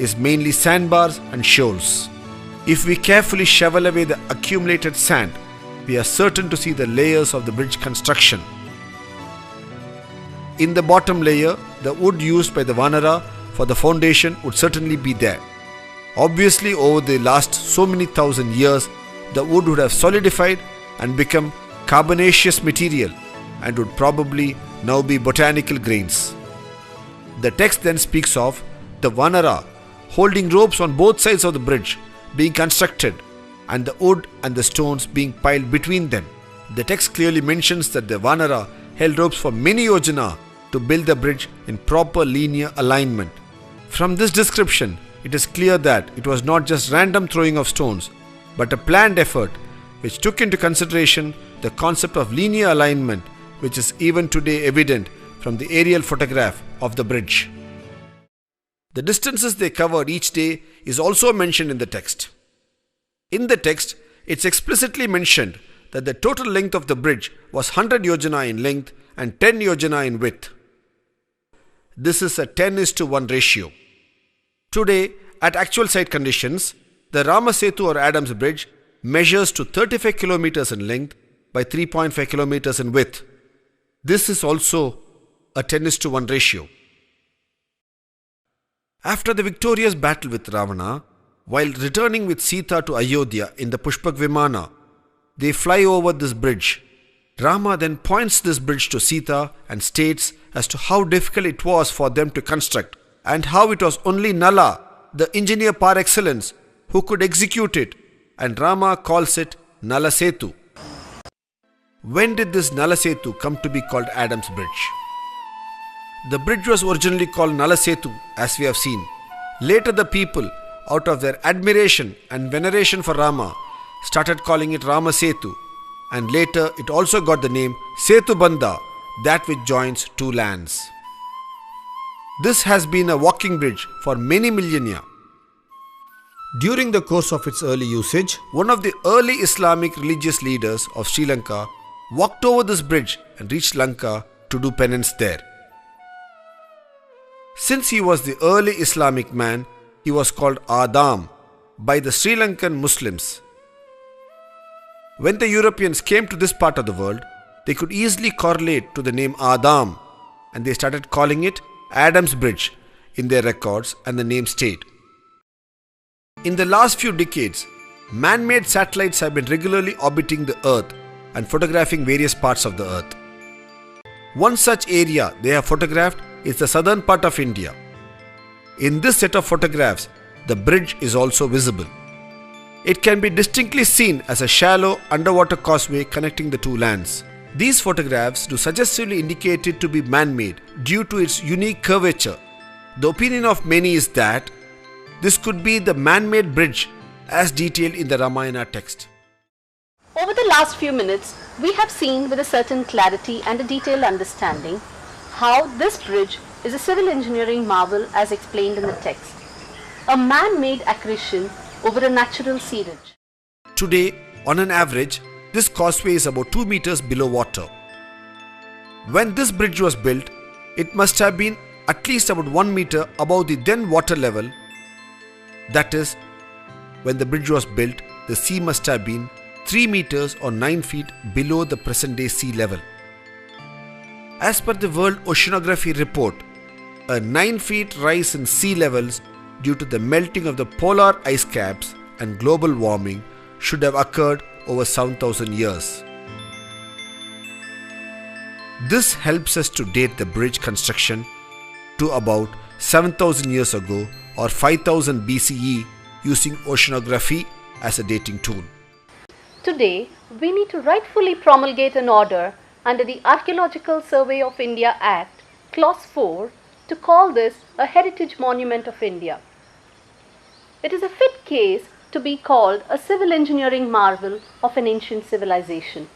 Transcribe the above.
is mainly sandbars and shoals. If we carefully shovel away the accumulated sand, we are certain to see the layers of the bridge construction. In the bottom layer, the wood used by the Vanara for the foundation would certainly be there. Obviously, over the last so many thousand years, the wood would have solidified and become carbonaceous material and would probably now be botanical grains. The text then speaks of the Vanara holding ropes on both sides of the bridge being constructed and the wood and the stones being piled between them. The text clearly mentions that the Vanara held ropes for many yojana to build the bridge in proper linear alignment. From this description, it is clear that it was not just random throwing of stones, but a planned effort which took into consideration the concept of linear alignment, which is even today evident from the aerial photograph of the bridge. The distances they covered each day is also mentioned in the text. In the text, it's explicitly mentioned that the total length of the bridge was 100 yojana in length and 10 yojana in width. This is a 10:1 ratio. Today, at actual site conditions, the Ramsetu or Adams Bridge measures to 35 kilometers in length by 3.5 kilometers in width. This is also a 10:1 ratio. After the victorious battle with Ravana, while returning with Sita to Ayodhya in the Pushpak Vimana, they fly over this bridge. Rama then points this bridge to Sita and states as to how difficult it was for them to construct and how it was only Nala, the engineer par excellence, who could execute it, and Rama calls it Nala Setu. When did this Nala Setu come to be called Adams Bridge? The bridge was originally called Nala Setu, as we have seen. Later the people, out of their admiration and veneration for Rama, started calling it Rama Setu, and later it also got the name Setu Bandha, that which joins two lands. This has been a walking bridge for many millennia. During the course of its early usage, one of the early Islamic religious leaders of Sri Lanka walked over this bridge and reached Lanka to do penance there. Since he was the early Islamic man, he was called Adam by the Sri Lankan Muslims. When the Europeans came to this part of the world, they could easily correlate to the name Adam, and they started calling it Adams Bridge in their records, and the name stayed. In the last few decades, man-made satellites have been regularly orbiting the Earth and photographing various parts of the Earth. One such area they have photographed is the southern part of India. In this set of photographs, the bridge is also visible. It can be distinctly seen as a shallow underwater causeway connecting the two lands. These photographs do suggestively indicate it to be man-made due to its unique curvature. The opinion of many is that this could be the man-made bridge as detailed in the Ramayana text. Over the last few minutes, we have seen with a certain clarity and a detailed understanding how this bridge is a civil engineering marvel as explained in the text. A man-made accretion over a natural seerage. Today, on an average, this causeway is about 2 meters below water. When this bridge was built, it must have been at least about 1 meter above the then water level. That is, when the bridge was built, the sea must have been 3 meters or 9 feet below the present day sea level. As per the World Oceanography Report, a 9 feet rise in sea levels due to the melting of the polar ice caps and global warming should have occurred over 7,000 years. This helps us to date the bridge construction to about 7,000 years ago or 5000 BCE using oceanography as a dating tool. Today, we need to rightfully promulgate an order under the Archaeological Survey of India Act, Clause 4, to call this a Heritage Monument of India. It is a fit case to be called a civil engineering marvel of an ancient civilization.